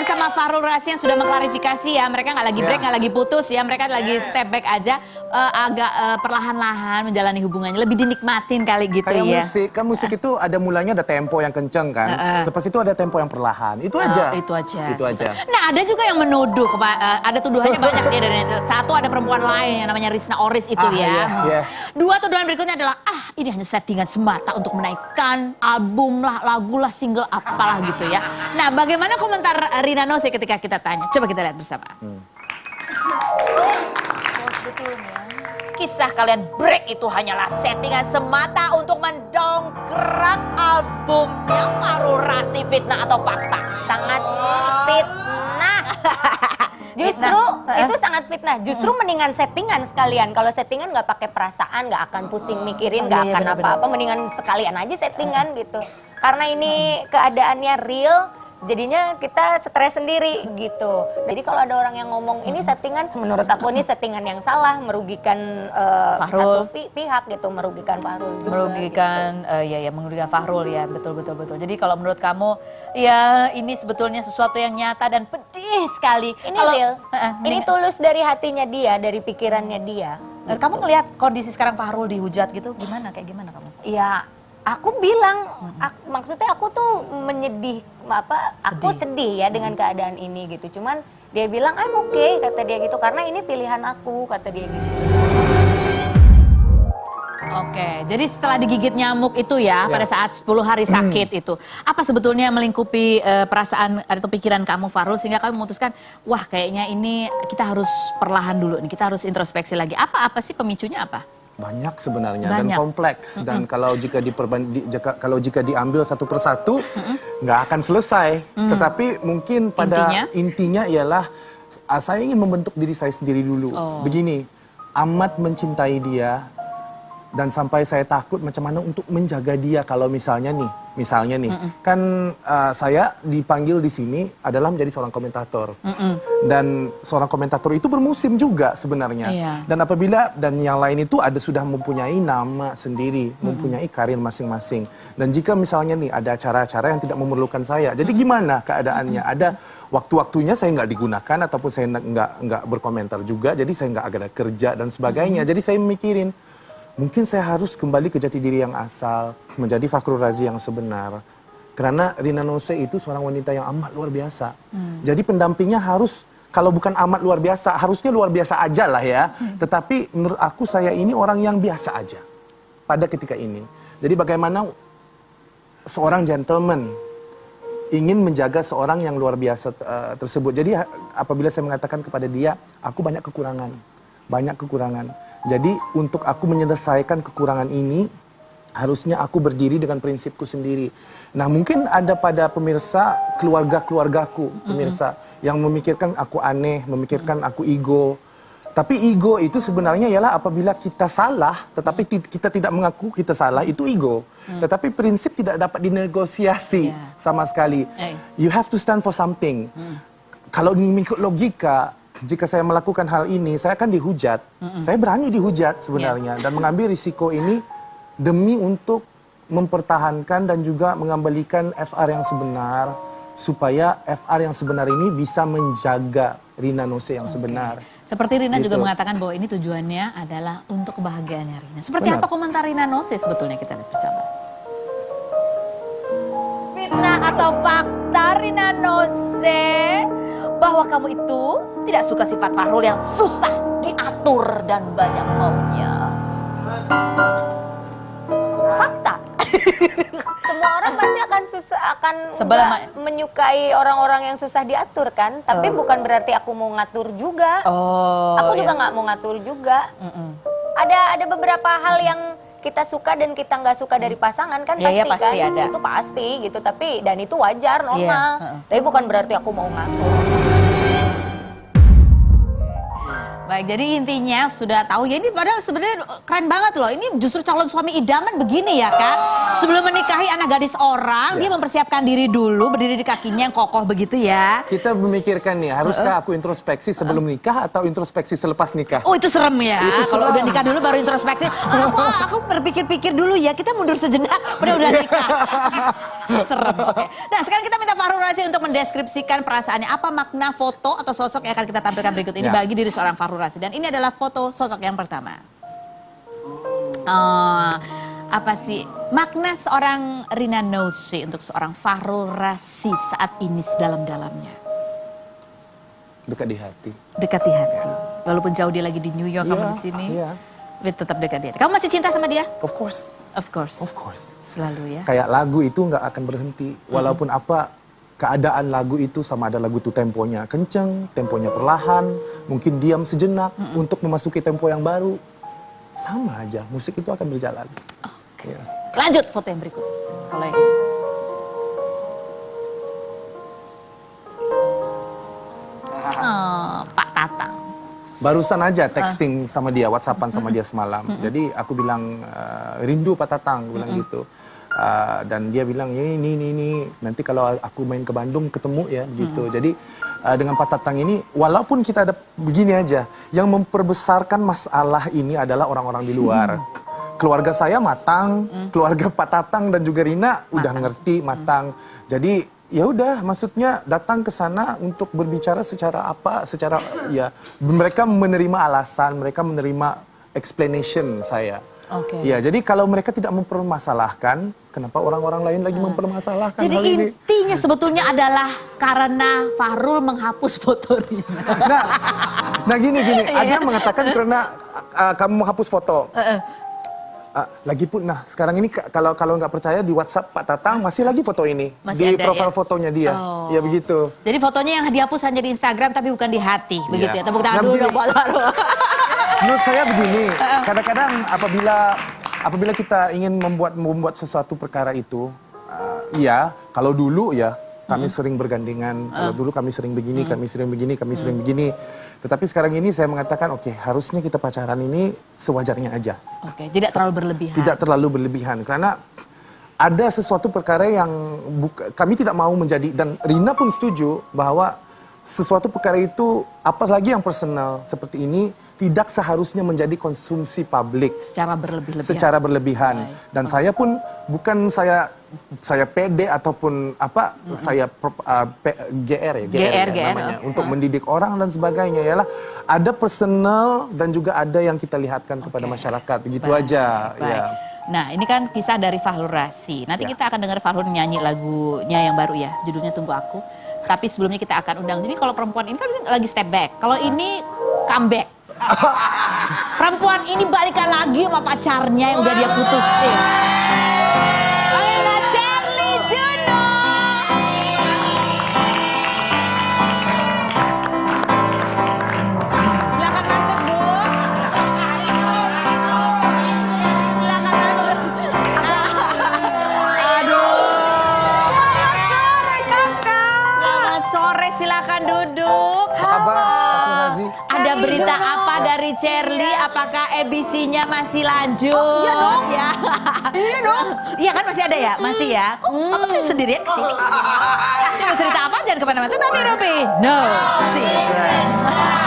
bersama Fahrul Razi yang sudah mengklarifikasi ya. Mereka nggak lagi break, nggak lagi putus ya. Mereka lagi step back aja. Agak perlahan-lahan menjalani hubungannya. Lebih dinikmatin kali gitu kayak ya. musik, kan musik itu ada mulanya ada tempo yang kenceng kan. Lepas itu ada tempo yang perlahan. Itu aja. Itu aja. Itu aja. Nah ada juga yang menuduh, ada tuduhannya banyak dia dari netizen. Satu ada perempuan lain yang namanya Risna Oris itu ya. Iya. Dua tuduhan berikutnya adalah ini hanya settingan semata untuk menaikkan album lah, lagu lah, single apalah gitu ya. Nah bagaimana komentar Rina Nose ketika kita tanya? Coba kita lihat bersama. Betulnya kisah kalian break itu hanyalah settingan semata untuk mendongkrak albumnya Fahrul Razi, fitnah atau fakta? Sangat fitnah. Justru itu sangat fitnah. Justru mendingan settingan sekalian. Kalau settingan nggak pakai perasaan, nggak akan pusing mikirin, nggak akan apa-apa. Mendingan sekalian aja settingan gitu. Karena ini keadaannya real. Jadinya kita stres sendiri gitu. Jadi kalau ada orang yang ngomong ini settingan, menurut aku ini settingan yang salah, merugikan satu pihak gitu, merugikan Fahrul juga. Merugikan, gitu. Merugikan Fahrul ya, betul. Jadi kalau menurut kamu, ya ini sebetulnya sesuatu yang nyata dan pedih sekali. Ini real, ini tulus dari hatinya dia, dari pikirannya dia. Kamu ngelihat kondisi sekarang Fahrul dihujat gitu, kayak gimana kamu? Ya. Aku bilang, maksudnya aku tuh aku sedih ya dengan keadaan ini gitu. Cuman dia bilang, I'm okay, kata dia gitu. Karena ini pilihan aku, kata dia gitu. Oke, jadi setelah digigit nyamuk itu ya, pada saat 10 hari sakit itu. Apa sebetulnya melingkupi perasaan atau pikiran kamu Fahrul sehingga kamu memutuskan, wah kayaknya ini kita harus perlahan dulu nih, kita harus introspeksi lagi. Apa sih pemicunya apa? Banyak sebenarnya dan kompleks dan kalau jika diambil satu persatu nggak akan selesai. Tetapi mungkin pada intinya ialah saya ingin membentuk diri saya sendiri dulu. Begini, amat mencintai dia dan sampai saya takut macam mana untuk menjaga dia kalau misalnya nih kan saya dipanggil di sini adalah menjadi seorang komentator dan seorang komentator itu bermusim juga sebenarnya dan apabila yang lain itu sudah mempunyai nama sendiri, mempunyai karir masing-masing dan jika misalnya nih ada acara-acara yang tidak memerlukan saya, jadi gimana keadaannya? Ada waktu-waktunya saya nggak digunakan ataupun saya nggak berkomentar juga, jadi saya nggak ada kerja dan sebagainya, jadi saya mikirin mungkin saya harus kembali ke jati diri yang asal, menjadi Fahrul Razi yang sebenar. Karena Rina Nose itu seorang wanita yang amat luar biasa. Jadi pendampingnya harus, kalau bukan amat luar biasa, harusnya luar biasa aja lah ya. Tetapi menurut aku saya ini orang yang biasa aja pada ketika ini. Jadi bagaimana seorang gentleman ingin menjaga seorang yang luar biasa tersebut. Jadi apabila saya mengatakan kepada dia, aku banyak kekurangan. Jadi untuk aku menyelesaikan kekurangan ini, harusnya aku berdiri dengan prinsipku sendiri. Nah mungkin ada pada pemirsa, keluargaku, pemirsa, yang memikirkan aku aneh, memikirkan aku ego. Tapi ego itu sebenarnya ialah apabila kita salah, tetapi kita tidak mengaku kita salah, itu ego. Tetapi prinsip tidak dapat dinegosiasi sama sekali. You have to stand for something. Kalau mengikut logika, jika saya melakukan hal ini, saya akan dihujat. Saya berani dihujat sebenarnya dan mengambil risiko ini demi untuk mempertahankan dan juga mengembalikan FR yang sebenar supaya FR yang sebenar ini bisa menjaga Rina Nose yang sebenar. Seperti Rina juga mengatakan bahwa ini tujuannya adalah untuk kebahagiaannya Rina. Seperti apa komentar Rina Nose sebetulnya, kita lihat bersama. Fitnah atau fakta Rina Nose bahwa kamu itu tidak suka sifat Fahrul yang susah diatur dan banyak maunya. Fakta. Semua orang pasti akan menyukai orang-orang yang susah diatur kan. Tapi bukan berarti aku mau ngatur juga. Aku juga nggak mau ngatur juga. Ada beberapa hal yang kita suka dan kita nggak suka dari pasangan kan pasti kan. Itu pasti gitu. Tapi dan itu wajar, normal. Tapi bukan berarti aku mau ngatur. Baik, jadi intinya sudah tahu ya, ini padahal sebenarnya keren banget loh. Ini justru calon suami idaman begini ya kan. Sebelum menikahi anak gadis orang, dia mempersiapkan diri dulu, berdiri di kakinya yang kokoh begitu ya. Kita memikirkan nih, haruskah aku introspeksi sebelum nikah atau introspeksi selepas nikah? Oh itu serem ya, kalau udah nikah dulu baru introspeksi. Aku berpikir-pikir dulu ya, kita mundur sejenak, udah nikah. Serem, oke. Nah sekarang kita minta Fahrul Razi untuk mendeskripsikan perasaannya. Apa makna foto atau sosok yang akan kita tampilkan berikut ini bagi diri seorang Fahrul Razi. Dan ini adalah foto sosok yang pertama. Apa sih makna seorang Rina Nose untuk seorang Fahrul Razi saat ini sedalam-dalamnya? Dekat di hati. Dekat di hati. Walaupun jauh dia lagi di New York, kamu di sini. Tetap dekat di hati. Kamu masih cinta sama dia? Of course. Of course. Of course. Selalu ya. Kayak lagu itu nggak akan berhenti. Walaupun apa keadaan lagu itu, sama ada lagu itu temponya kenceng, temponya perlahan, mungkin diam sejenak untuk memasuki tempo yang baru. Sama aja, musik itu akan berjalan. Oke. Lanjut foto yang berikut. Kalau yang ini. Pak Tatang. Barusan aja texting sama dia, WhatsAppan sama dia semalam. Jadi aku bilang rindu Pak Tatang, bilang gitu. Dan dia bilang ini nanti kalau aku main ke Bandung ketemu ya gitu. Jadi dengan Pak Tatang ini, walaupun kita ada begini aja, yang memperbesarkan masalah ini adalah orang-orang di luar. Keluarga saya matang, keluarga Pak Tatang dan juga Rina udah ngerti matang. Jadi ya udah, maksudnya datang ke sana untuk berbicara secara ya mereka menerima alasan, mereka menerima explanation saya. Ya, jadi kalau mereka tidak mempermasalahkan, kenapa orang-orang lain lagi mempermasalahkan jadi hal ini? Intinya sebetulnya adalah karena Fahrul menghapus foto Rina. Nah gini, ada yang mengatakan karena kamu menghapus foto. Lagipun, sekarang ini kalau nggak percaya di WhatsApp Pak Tatang masih lagi foto ini masih di ada, profil fotonya dia, ya begitu. Jadi fotonya yang dihapus hanya di Instagram tapi bukan di hati, begitu ya? Tepuk tangan dulu dong buat Fahrul. Menurut saya begini, kadang-kadang apabila kita ingin membuat sesuatu perkara itu, ya kalau dulu ya kami sering bergandengan, kalau dulu kami sering begini, kami sering begini. Tetapi sekarang ini saya mengatakan, oke, harusnya kita pacaran ini sewajarnya aja. Oke, tidak terlalu berlebihan. Tidak terlalu berlebihan, karena ada sesuatu perkara yang kami tidak mau menjadi, dan Rina pun setuju bahwa sesuatu perkara itu, apalagi yang personal seperti ini, tidak seharusnya menjadi konsumsi publik secara berlebihan. Dan saya pun bukan saya pede ataupun saya GR namanya untuk mendidik orang dan sebagainya, yalah ada personal dan juga ada yang kita lihatkan kepada masyarakat, begitu aja. Ya. Nah, ini kan kisah dari Fahrul Razi. Nanti kita akan dengar Fahrul nyanyi lagunya yang baru ya, judulnya Tunggu Aku. Tapi sebelumnya kita akan undang. Jadi kalau perempuan ini kan lagi step back, kalau ini comeback. Perempuan ini balikan lagi sama pacarnya yang udah dia putusin. Ayolah Charlie Juno. Silakan masuk, Bu. Silakan masuk. Aduh. Selamat sore, Kakak. Selamat sore, silakan duduk. Apa kabar, Fahrul Razi? Ada berita apa dari Cherly? Apakah EBC-nya masih lanjut? Iya dong. Ya. Iya dong. Iya kan masih ada ya? Masih ya? Aku sih sendirian kesini. Dia mau cerita apa? Jangan kemana-mana. Tapi Robi. No. Secret.